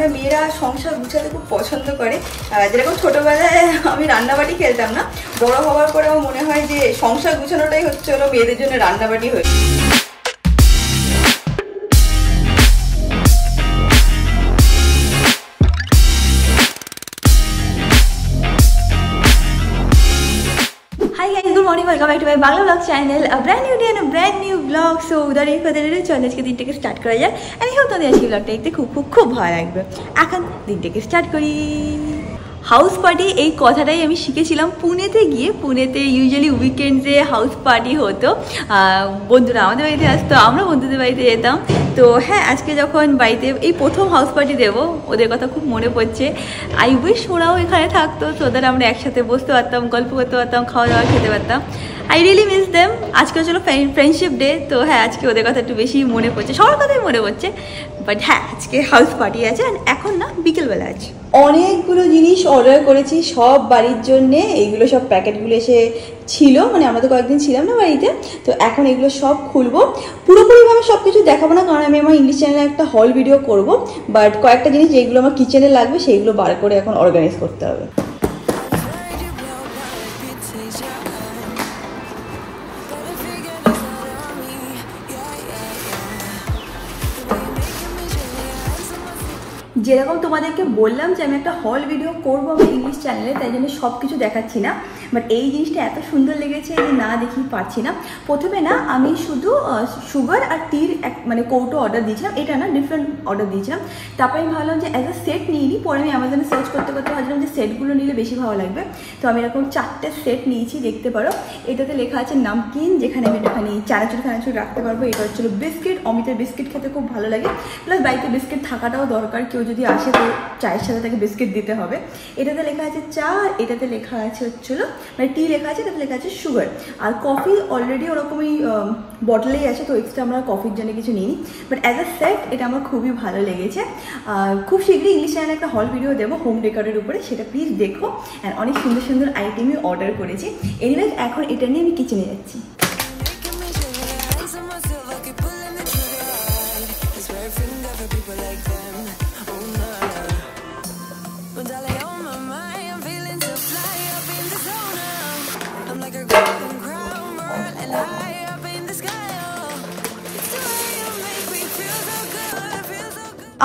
মানে মেয়েরা সংসার গুছাতে খুব পছন্দ করে। যেরকম ছোটবেলায় আমি রান্নাবাটি খেলতাম না, বড় হওয়ার পরে আমার মনে হয় যে সংসার গুছানোটাই হচ্ছে হলো মেয়েদের জন্য রান্নাবাটি হয়ে। Hi guys, good morning, welcome back to my Bangla Vlog channel. A brand new day and a brand new vlog. So without any further ado, চল আজকে দিনটাকে স্টার্ট করা যায়। And I hope তোমাদের আজকে vlogটা দেখতে খুব ভালো লাগবে। এখন দিনটাকে স্টার্ট করি। হাউস পার্টি এই কথাটাই আমি শিখেছিলাম পুনেতে গিয়ে। পুনেতে ইউজুয়ালি উইকেন্ডসে হাউস পার্টি হতো, বন্ধুরা আমাদের বাড়িতে আসতো, আমরা বন্ধুদের বাড়িতে যেতাম। তো হ্যাঁ, আজকে যখন বাড়িতে এই প্রথম হাউস পার্টি দেবো, ওদের কথা খুব মনে পড়ছে। আই উইশ ওরাও এখানে থাকতো, তো ওদের আমরা একসাথে বসতে পারতাম, গল্প করতে পারতাম, খাওয়া দাওয়া খেতে পারতাম। I really miss them. আজকে চলো ফ্রেন্ডশিপ ডে, তো হ্যাঁ আজকে ওদের কথা একটু বেশি মনে পড়ছে, সবার কথাই মনে পড়ছে। বাট হ্যাঁ, আজকে হাউস পার্টি আছে, এখন না বিকেলবেলা আছে। অনেকগুলো জিনিস অর্ডার করেছি সব বাড়ির জন্যে। এইগুলো সব প্যাকেটগুলো এসে ছিল, মানে আমরা তো কয়েকদিন ছিলাম না বাড়িতে, তো এখন এগুলো সব খুলবো। পুরোপুরিভাবে সব কিছু দেখাবো না, কারণ আমি আমার ইংলিশ চ্যানেলে একটা হল ভিডিও করব। বাট কয়েকটা জিনিস যেগুলো আমার কিচেনে লাগবে সেইগুলো বার করে এখন অর্গানাইজ করতে হবে। যেরকম তোমাদেরকে বললাম যে আমি একটা হল ভিডিও করবো আমার ইংলিশ চ্যানেলে, তাই জন্য সব কিছু দেখাচ্ছি না। বাট এই জিনিসটা এত সুন্দর লেগেছে যে না দেখিয়ে পারছি না। প্রথমে না আমি শুধু সুগার আর টির মানে কৌটো অর্ডার দিয়েছিলাম, এটা না ডিফারেন্ট অর্ডার দিয়েছিলাম। তারপরে আমি ভাবলাম যে অ্যাজ আ সেট নিয়ে নিই, পরে আমি অ্যামাজনে সার্চ করতে ভাবছিলাম যে সেটগুলো নিলে বেশি ভালো লাগবে। তো আমি এরকম 4টে সেট নিয়েছি, দেখতে পারো। এটাতে লেখা আছে নামকিন, যেখানে আমি একটুখানি চানাচুর রাখতে পারবো। এটা হচ্ছিল বিস্কিট, অমিতের বিস্কিট খেতে খুব ভালো লাগে, প্লাস বাড়িতে বিস্কিট থাকাটাও দরকার, কেউ যদি আসে তো চায়ের সাথে তাকে বিস্কিট দিতে হবে। এটাতে লেখা আছে চা, এটাতে লেখা আছে হচ্ছিলো মানে টি লেখা আছে, এটাতে লেখা আছে সুগার। আর কফি অলরেডি ওরকমই বটলেই আছে, তো এক্সট্রা আমরা কফির জন্য কিছু নিই। বাট অ্যাজ আ সেট এটা আমার খুবই ভালো লেগেছে। খুব শীঘ্রই ইংলিশ চ্যানেলে একটা হল ভিডিও দেবো হোম ডেকোরের উপরে, সেটা প্লিজ দেখো। অ্যান্ড অনেক সুন্দর সুন্দর আইটেমই অর্ডার করেছি। এনিওয়েজ এখন এটা নিয়ে আমি কিচেনে যাচ্ছি।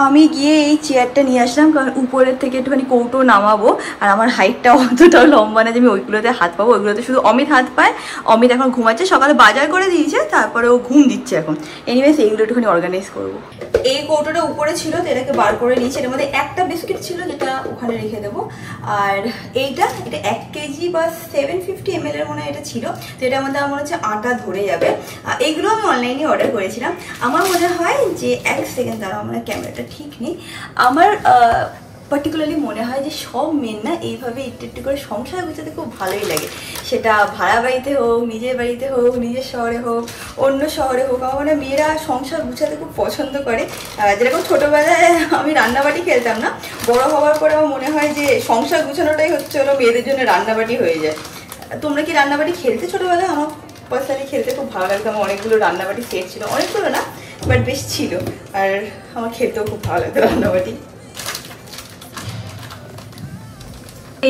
আমি গিয়ে এই চেয়ারটা নিয়ে আসলাম, কারণ উপরের থেকে একটুখানি কৌটো নামাবো। আর আমার হাইটটা অতটাও লম্বা না যে আমি ওইগুলোতে হাত পাবো। ওইগুলোতে শুধু অমিত হাত পায়। অমিত এখন ঘুমাচ্ছে, সকালে বাজার করে দিয়েছে, তারপরে ও ঘুম দিচ্ছে এখন। এনিওয়েজ এইগুলো একটুখানি অর্গানাইজ করবো। এই কৌটোটা উপরে ছিল, তো এটাকে বার করে নিয়েছি। এর মধ্যে একটা বিস্কিট ছিল, যেটা ওখানে রেখে দেবো। আর এটা 1 কেজি বা 750 ml এর মনে হয় এটা ছিল। তো এটার মধ্যে আমার হচ্ছে আটা ধরে যাবে। এইগুলো আমি অনলাইনে অর্ডার করেছিলাম। আমার মনে হয় যে 1 সেকেন্ড দাঁড়াও, আমার ক্যামেরাটা ঠিক নেই। আমার পার্টিকুলারলি মনে হয় যে সব মেন না এইভাবে একটু করে সংসার গুছাতে খুব ভালোই লাগে। সেটা ভাড়া বাড়িতে হোক, নিজের বাড়িতে হোক, নিজের শহরে হোক, অন্য শহরে হোক, আমার মানে মেয়েরা সংসার গুছাতে খুব পছন্দ করে। যেরকম ছোটোবেলায় আমি রান্নাবাটি খেলতাম না, বড় হওয়ার পরে আমার মনে হয় যে সংসার গুছানোটাই হচ্ছে হলো মেয়েদের জন্য রান্নাবাটি হয়ে যায়। তোমরা কি রান্নাবাটি খেলতে ছোটোবেলায়? আমার পার্সোনালি খেলতে খুব ভালো লাগতো। আমার অনেকগুলো রান্নাবাটি সেট ছিল, অনেকগুলো না বাট বেশ ছিল। আর আমার খেতেও খুব ভালো লাগতো রান্নাবাটি।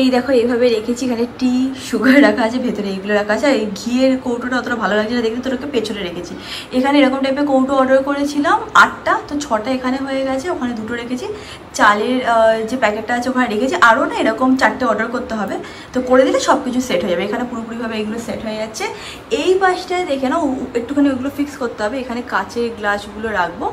এই দেখো এইভাবে রেখেছি, এখানে টি সুগার রাখা আছে, ভেতরে এইগুলো রাখা আছে। আর এই ঘিয়ের কৌটোটা অতটা ভালো লাগছে না দেখতে, তো ওটাকে পেছনে রেখেছি। এখানে এরকম টাইপের কৌটো অর্ডার করেছিলাম 8টা, তো 6টা এখানে হয়ে গেছে, ওখানে 2টো রেখেছি। চালের যে প্যাকেটটা আছে ওখানে রেখেছি। আরও না এরকম 4টে অর্ডার করতে হবে, তো করে দিলে সব কিছু সেট হয়ে যাবে। এখানে পুরোপুরিভাবে এইগুলো সেট হয়ে যাচ্ছে। এই পাশটায় দেখে না একটুখানি ওইগুলো ফিক্স করতে হবে। এখানে কাচের গ্লাসগুলো রাখবো।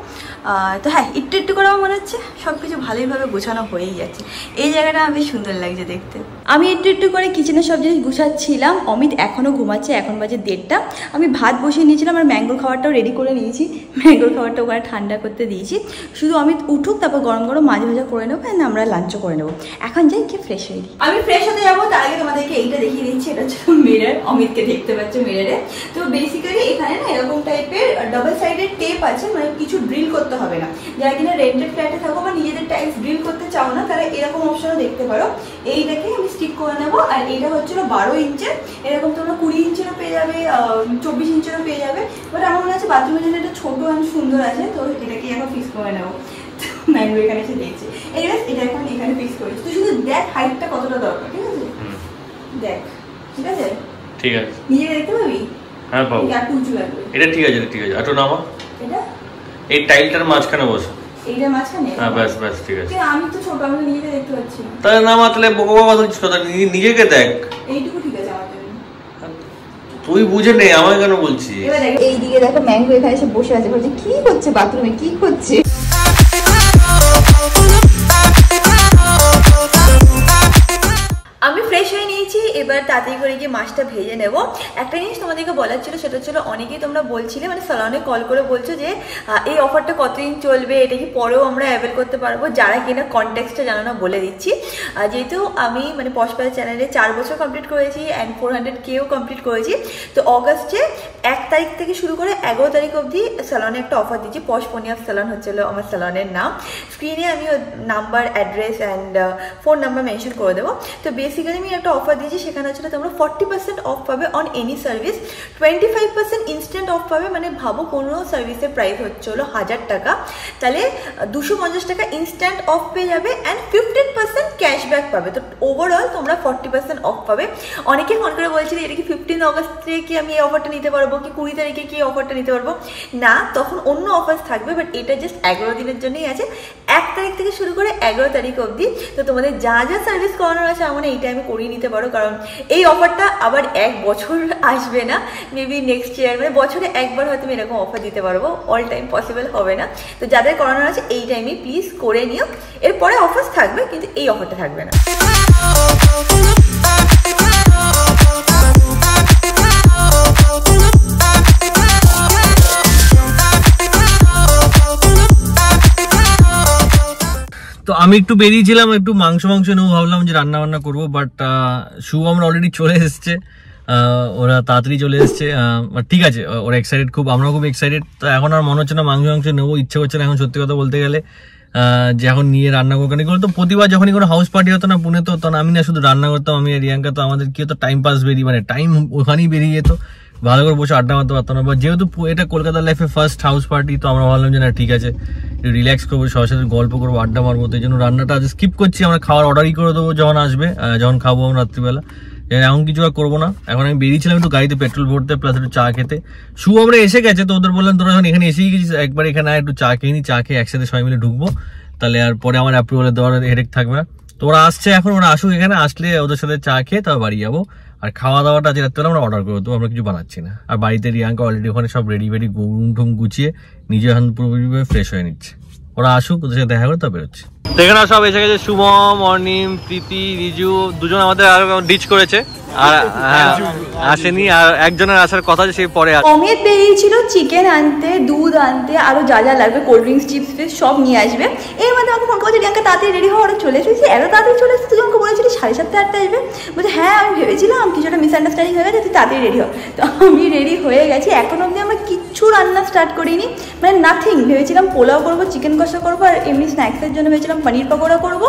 তো হ্যাঁ, একটু করে আমার মনে হচ্ছে সব কিছু ভালোইভাবে গোছানো হয়েই যাচ্ছে। এই জায়গাটা বেশ সুন্দর লাগছে দেখতে। আমি একটু করে কিচেনের সব জিনিস গুছাচ্ছিলাম। অমিত এখনও ঘুমাচ্ছে, এখন বাজে 1:30। আমি ভাত বসিয়ে নিয়েছিলাম আর ম্যাঙ্গোর খাবারটাও রেডি করে নিয়েছি। ম্যাঙ্গোর খাবারটা ওখানে ঠান্ডা করতে দিয়েছি। শুধু অমিত উঠুক, তারপর গরম গরম মাছ ভাজা করে নেবো, অ্যান্ড আমরা লাঞ্চও করে নেবো। এখন যাই গিয়ে ফ্রেশ হয়ে দিই। আমি ফ্রেশ হতে যাবো, তার আগে তোমাদেরকে এইটা দেখিয়ে দিচ্ছি। এটা হচ্ছে মিরর, অমিতকে দেখতে পাচ্ছ মিররে। তো বেসিক্যালি এখানে না এরকম টাইপের ডাবল সাইডের টেপ আছে, মানে কিছু ড্রিল করতে হবে না। যারা কিনা রেন্টেড ফ্ল্যাটে থাকো বা নিজেদের টাইলস ড্রিল করতে চাও না, তারা এরকম অপশনও দেখতে পারো। এইটাকে আমি স্টিক করে নেবো। আর এটা হচ্ছিল 12 ইঞ্চের, এরকম তোমরা 20 ইঞ্চেরও পেয়ে যাবে, 24 ইঞ্চেরও পেয়ে যাবে। বাট আমার মনে হচ্ছে বাথরুমের জন্য এটা ছোটো আর সুন্দর আছে, তো এটাকে এখন ফিক্স করে নেবো। ম্যাঙ্গো এখানে এসে দেখছে। এটা এখন এখানে ফিক্স করেছি, তুই শুধু দেখ হাইটটা কতটা দরকার, ঠিক আছে? দেখ, ঠিক আছে? ঠিক আছে, নিজে দেখতে পাবি? হ্যাঁ পাবো। একটু উঁচু লাগবে। এটা ঠিক আছে, ঠিক আছে। একটু নামা। এটা এই টাইলটার মাঝখানে বসো। এইটার মাঝখানে? হ্যাঁ ব্যাস ব্যাস, ঠিক আছে। আমি তো ছোট, আমি নিজেকে দেখতে পাচ্ছি না। তাহলে নামা, তাহলে বোকা বাবা বলছিস কথা, নিজেকে দেখ। এইটুকু ঠিক আছে আমার জন্য। তুই বুঝে নে, আমাকে কেন বলছিস? এবার দেখো এইদিকে দেখো ম্যাঙ্গো এখানে এসে বসে আছে, বলছে কি করছে বাথরুমে, কি করছে? আমি ফ্রেশ হয়ে নিয়েছি, এবার তাড়াতাড়ি করে গিয়ে মাছটা ভেজে নেব। একটা জিনিস তোমাদেরকে বলার ছিল, সেটা ছিল অনেকেই তোমরা বলছিলে, মানে সালনে কল করে বলছো যে এই অফারটা কতদিন চলবে, এটা কি পরেও আমরা অ্যাভেল করতে পারবো? যারা কিনা কনটেক্সটটা জানো না বলে দিচ্ছি। যেহেতু আমি মানে পশপাল চ্যানেলে 4 বছর কমপ্লিট করেছি অ্যান্ড 400Kও কমপ্লিট করেছি, তো অগাস্টে 1 তারিখ থেকে শুরু করে 11 তারিখ অবধি সালনে একটা অফার দিচ্ছি। পশ পনিয়াব সালন হচ্ছিল আমার সালনের নাম। স্ক্রিনে আমি number, address and phone number mention করে দেবো। তো বেসিক্যালি আমি একটা অফার দিয়েছি, সেখানে হচ্ছে তোমরা 40% অফ পাবে on any service, 25% instant of পাবে। মানে ভাবো কোনো সার্ভিসের প্রাইস হচ্ছে হলো 1000 টাকা, তাহলে 250 টাকা ইনস্ট্যান্ট অফ পেয়ে যাবে অ্যান্ড 15% ক্যাশব্যাক পাবে। তো ওভারঅল তোমরা 40% অফ পাবে। অনেকে ফোন করে বলছিল এটা কি 15 অগস্টে কি আমি এই অফারটা নিতে পারবো, কি 20 তারিখে কি অফারটা নিতে পারবো? না, তখন অন্য অফার থাকবে, বাট এটা জাস্ট 11 দিনের জন্যই আছে, 1 তারিখ থেকে শুরু করে 11 তারিখ অবধি। তো তোমাদের যা যা সার্ভিস করানোর আছে আমার এই টাইমে করিয়ে নিতে পারো, কারণ এই অফারটা আবার 1 বছর আসবে না, মেবি নেক্সট ইয়ার, মানে বছরে একবার হয়তো আমি এরকম অফার দিতে পারবো, অল টাইম পসিবল হবে না। তো যাদের করানোর আছে এই টাইমে প্লিজ করে নিও। এরপরে অফার থাকবে, কিন্তু এই অফারটা থাকবে না। তো আমি একটু বেরিয়েছিলাম, একটু মাংস নেবো ভাবলাম, যে রান্না বান্না করবো, বাট শুভ আমরা অলরেডি চলে এসছে, ওরা তাড়াতাড়ি চলে এসছে। ঠিক আছে, ওরা এক্সাইটেড খুব, আমরাও খুব এক্সাইটেড। তো এখন আর মনে হচ্ছে না মাংস নেবো, ইচ্ছে করছে না এখন, সত্যি কথা বলতে গেলে। যে এখন নিয়ে রান্না করতে তো প্রতিবার যখনই কোনো হাউস পার্টি হতো না পুনে, তো তখন আমি না শুধু রান্না করতাম, আমি আর রিয়াঙ্কা, তো আমাদের কি হতো টাইম পাস মানে টাইম ওখানেই বেরিয়ে যেত, ভালো করে বসে আড্ডা মারতে পারতাম না। বা যেহেতু এটা কলকাতার লাইফে ফার্স্ট হাউস পার্টি, তো আমরা ভাবলাম যে না ঠিক আছে, রিল্যাক্স করবো, সবার সাথে গল্প করবো, আড্ডা মারবো। তো এই জন্য রান্নাটা আজ স্কিপ করছি, আমরা খাওয়ার অর্ডারই করে দেবো যখন আসবে, যখন খাবো আমরা রাত্রিবেলা। এখন কিছু আর করবো না। এখন আমি বেরিয়েছিলাম একটু গাড়িতে পেট্রোল ভরতে, প্লাস একটু চা খেতে। শুভ আমরা এসে গেছে, তো ওদের বললাম তোরা যখন এখানে এসেই গেছিস একবার এখানে একটু চা খেয়ে নি, চা খেয়ে একসাথে সবাই মিলে ঢুকবো, তাহলে আর পরে আমার অ্যাপ্রুভাল দেওয়ার হেডেক থাকবে না। তো ওরা আসছে এখন, ওরা আসুক, এখানে আসলে ওদের সাথে চা খেয়ে তারপর বাড়ি যাবো। আর খাওয়া দাওয়াটা আজ রাত্রে আমরা অর্ডার করবো, তো আমরা কিছু বানাচ্ছি না। আর বাড়িতে রিয়াঙ্কা অলরেডি ওখানে সব রেডি ঘুম ঠুম গুছিয়ে নিজে এখন পুরোপুরি ফ্রেশ হয়ে নিচ্ছে। ওরা আসুক, ওদের সাথে দেখা করে তা বেরোচ্ছে। এখানে সব এসে গেছে, শুভম, অর্নিম, প্রীতি, রিজু, দুজন আমাদের আর ডিচ করেছে, আর আসেনি, আর একজনের আসার কথা সে পরে আসে। অমিত বেরিয়েছিল চিকেন আনতে, দুধ আনতে, আরো যা যা লাগবে, কোল্ড ড্রিঙ্কস, চিপস সব নিয়ে আসবে। এর মধ্যে আমাকে ফোন করছে রিয়াঙ্কা তাড়াতাড়ি রেডি হওয়া, ওরা চলে এসেছে। এত তাড়াতাড়ি চলে এসেছে, তুই আমাকে বলেছিলি 7:30 8টা আসবে। বলছে হ্যাঁ আমি ভেবেছিলাম কিছু একটা মিসআন্ডারস্ট্যান্ডিং হয়ে গেছে, তুই তাড়াতাড়ি রেডি হ। তো আমি রেডি হয়ে গেছি, এখন অবধি আমরা কিচ্ছু রান্না স্টার্ট করিনি, মানে নাথিং। ভেবেছিলাম পোলাও করবো, চিকেন কষা করবো, আর এমনি স্ন্যাক্সের জন্য ভেবেছিলাম পনির পকোড়া করবো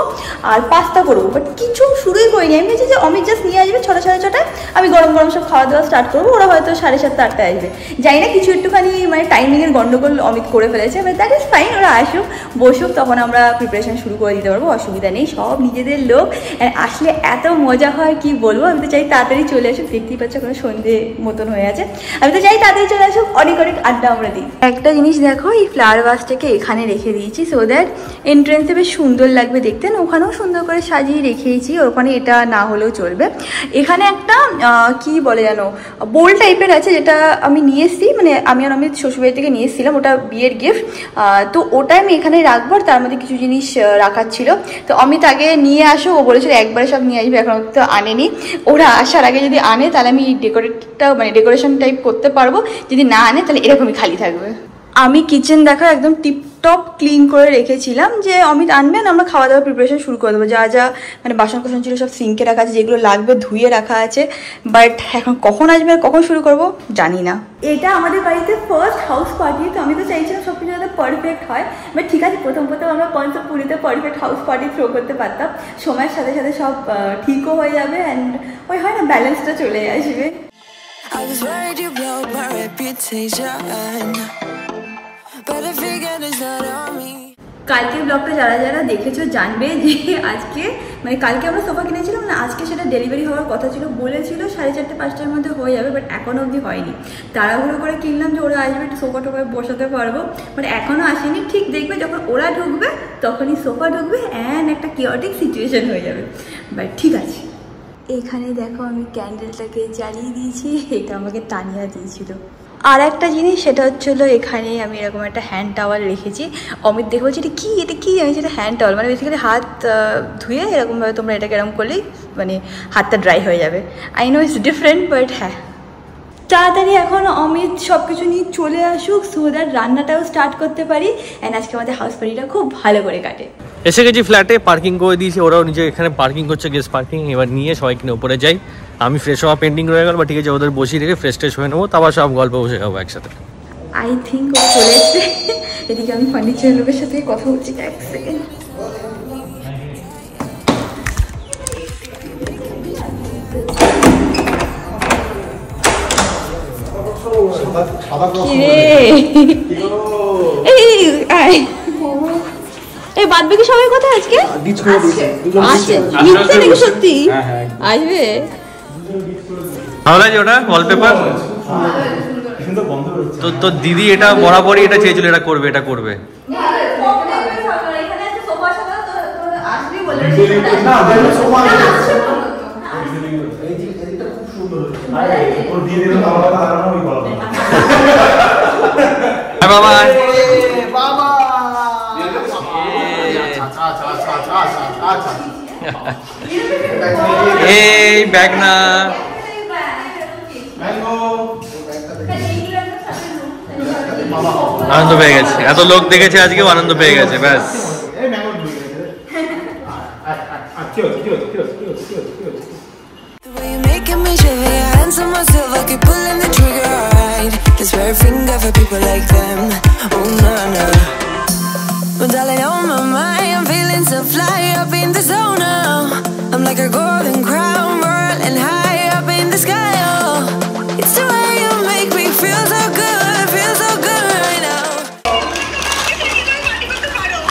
আর পাস্তা করবো, বাট কিছু শুরুই করিনি। আমি ভেবেছি যে অমিত জাস্ট নিয়ে আসবে 6টা 6:30টায়, আমি গরম গরম সব খাওয়া দাওয়া স্টার্ট করবো, ওরা হয়তো 7:30 8টায় আসবে। জানি না কিছু একটুখানি মানে টাইমিংয়ের গন্ডগোল অমিত করে ফেলেছে, বাট দ্যাট ইজ ফাইন। ওরা আসুক বসুক, তখন আমরা প্রিপারেশন শুরু করে দিতে পারবো, অসুবিধা নেই, সব নিজেদের লোক। আসলে এত মজা হয় কি বলবো। আমি তো চাই তাড়াতাড়ি চলে আসুক, দেখতেই পাচ্ছ কোনো সন্ধ্যে মতন হয়ে আছে। আমি তো চাই তাড়াতাড়ি চলে আসুক, অনেক অনেক আড্ডা আমরা দিই। একটা জিনিস দেখো, এই ফ্লাওয়ার ভাসটাকে এখানে রেখে দিয়েছি, সো দ্যাট এন্ট্রেন্সে বেশ সুন্দর লাগবে দেখতে। ওখানেও সুন্দর করে সাজিয়ে রেখেছি, ওখানে এটা না হলেও চলবে। এখানে একটা কি বলে জানো, বোল টাইপের আছে, যেটা আমি নিয়ে এসেছি, মানে আমি আর আমি শ্বশুরবাড়ি থেকে নিয়ে এসেছিলাম, ওটা বিয়ের গিফট। তো ওটাই আমি এখানে রাখবো, আর তার মধ্যে কিছু জিনিস রাখার ছিল। তো অমিত আগে নিয়ে আসো, ও বলেছিল একবারে সব নিয়ে আসবে, এখন তো আনেনি। ওরা আসার আগে যদি আনে তাহলে আমি ডেকোরেশন টাইপ করতে পারবো, যদি না আনে তাহলে এরকমই খালি থাকবে। আমি কিচেন দেখা একদম টিপটপ ক্লিন করে রেখেছিলাম, যে অমিত আনবেন আমরা খাওয়া দাওয়ার প্রিপারেশন শুরু করে দেবো। যা যা মানে বাসন কোসন ছিল সব সিঙ্কে রাখা আছে, যেগুলো লাগবে ধুয়ে রাখা আছে, বাট এখন কখন আসবে আর কখন শুরু করব জানি না। এটা আমাদের বাড়িতে ফার্স্ট হাউস পার্টি, তো আমি তো চাইছিলাম সব কিছু যাতে পারফেক্ট হয়। বাট ঠিক আছে, প্রথম আমরা পঞ্চপুরিতে পারফেক্ট হাউস পার্টি থ্রো করতে পারতাম, সময়ের সাথে সাথে সব ঠিকও হয়ে যাবে, অ্যান্ড ওই হয় না ব্যালেন্সটা চলে আসবে। I was worried you blow my reputation, but I figured it's not on me. কালকের ব্লগটা যারা যারা দেখেছো জানবে যে আজকে মানে কালকে আমরা সোফা কিনেছিলাম না, আজকে সেটা ডেলিভারি হওয়ার কথা ছিল, বলেছিল 4:30-5টার মধ্যে হয়ে যাবে, বাট এখনও অবধি হয়নি। তাড়াহুড়ো করে কিনলাম যে ওরা আসবে একটু সোফা টোফায় বসাতে পারবো, বাট এখনও আসেনি। ঠিক দেখবে যখন ওরা ঢুকবে তখনই সোফা ঢুকবে অ্যান্ড একটা কিওটিক সিচুয়েশন হয়ে যাবে, বাট ঠিক আছে। এখানে দেখো আমি ক্যান্ডেলটাকে জ্বালিয়ে দিয়েছি, এটা আমাকে তানিয়া দিয়েছিল। আর একটা জিনিস সেটা হচ্ছিলো এখানে আমি এরকম একটা হ্যান্ড টাওয়াল রেখেছি। অমিত দেখে বলছি এটা কি আমি সেটা হ্যান্ড টাওয়াল, মানে বেসিক্যালি হাত ধুয়ে এরকমভাবে তোমরা এটাকে এরকম করলেই মানে হাতটা ড্রাই হয়ে যাবে। I know it's different, but হ্যাঁ তাড়াতাড়ি এখন অমিত সব কিছু নিয়ে চলে আসুক সো দ্যাট রান্নাটাও স্টার্ট করতে পারি অ্যান্ড আজকে আমাদের হাউস পার্টিটা খুব ভালো করে কাটে। এসে গেছি ফ্ল্যাটে, পার্কিং করে দিয়েছি, ওরাও নিজে এখানে পার্কিং করছে, গেস্ট পার্কিং। এবার নিয়ে সবাই কিনে উপরে যাই। আমি ফ্রেশ হওয়া পেন্ডিং রয়ে গেল, বা ঠিক আছে ওদের বসিয়ে রেখে ফ্রেশ ট্রেশ হয়ে নেবো, তারপর সব গল্প বসে খাবো একসাথে। আই থিঙ্ক ও চলে এসছে। এদিকে আমি ফার্নিচারের লোকের সাথে কথা বলছি, এক সেকেন্ড। এই বাদ বাকি সবাই কোথায় আজকে? সত্যি আসবে? ভালো লাগছে ওটা ওয়ালপেপার। তো দিদি এটা বরাবরই এটা চেয়েছিল, এটা করবে এটা করবে। এই ব্যাগ না, আনন্দ পেয়ে গেছে, এত লোক দেখেছে আজকেও আনন্দ পেয়ে গেছে, ব্যাস।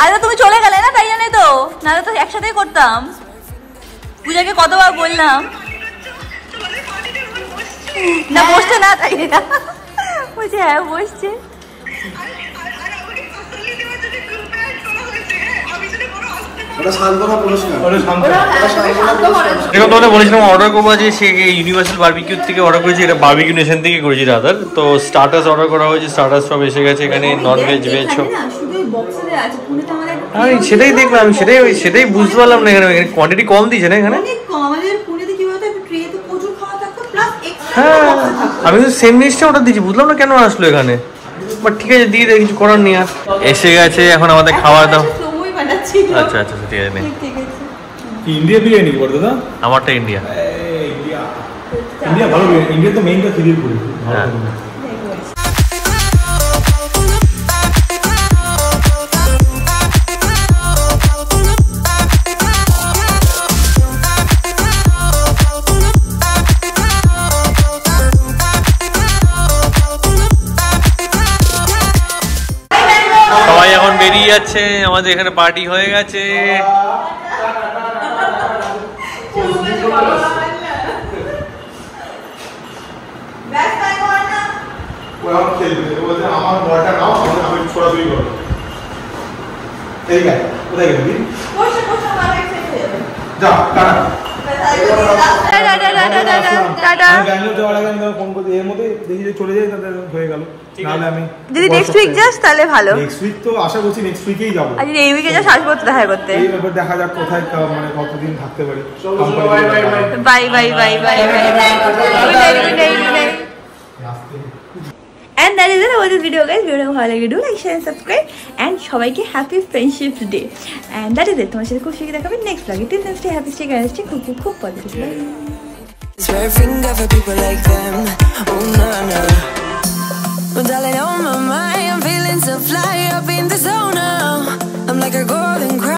আরে তুমি চলে গেলে না, তাই জানে তো, নাহলে তো একসাথেই করতাম। পূজাকে কতবার বললাম না বসতে, না তাই না বলছে হ্যাঁ বসছে। বলেছিলাম অর্ডার করবো, যে সে ইউনিভার্সাল বারবিকিউ থেকে অর্ডার করেছি, এটা বারবিকিউ নেশন থেকে করেছি রাদার। তো স্টার্টার্স অর্ডার করা হয়েছে, স্টার্টার্স সব এসে গেছে, এখানে নন ভেজ ভেজ সব। আমি সেটাই দেখলাম, আমি সেটাই বুঝতে পারলাম না, এখানে কোয়ান্টিটি কম দিয়েছে না এখানে। হ্যাঁ আমি তো সেম জিনিসটা অর্ডার দিয়েছি, বুঝলাম না কেন আসলো এখানে, বাট ঠিক আছে দিয়ে দেয়, কিছু করার নেই। আর এসে গেছে এখন আমাদের খাওয়া দাওয়া। আচ্ছা আচ্ছা ঠিক আছে। ইন্ডিয়া বিরিয়ানি করতে না, আমারটা ইন্ডিয়া। ইন্ডিয়া ভালো, ইন্ডিয়া তো মেইনটা খিদিরপুর। হ্যাঁ সবাই এখন বেরিয়ে যাচ্ছে, আমাদের এখানে পার্টি হয়ে গেছে। আমার বলটা নাও, আমি ছোড়াছুড়ি করবো। ঠিক আছে, কোথায় গেলি? যা টাটা। যদি নেক্সট উইক যাস তাহলে ভালো। নেক্সট উইক তো আশা করছি নেক্সট উইকেই যাব। আজ এই উইকে যাস, আসবো তো দেখা করতে। এবার দেখা যাক কোথায় মানে কতদিন থাকতে পারি। Bye bye bye bye bye. Good night. And that is it about this video guys. Video ভালো লাগে do like share and subscribe and সবাইকে happy friendship day. And that is it. তোমার সাথে খুব শীঘ্রই দেখা হবে নেক্সট ব্লগে। Till then stay happy, stay kind, stay খুব positive. It's rare finger for people like them. Oh no no. But darling, on my mind, I'm feeling so fly up in the zone now. I'm like a golden crown.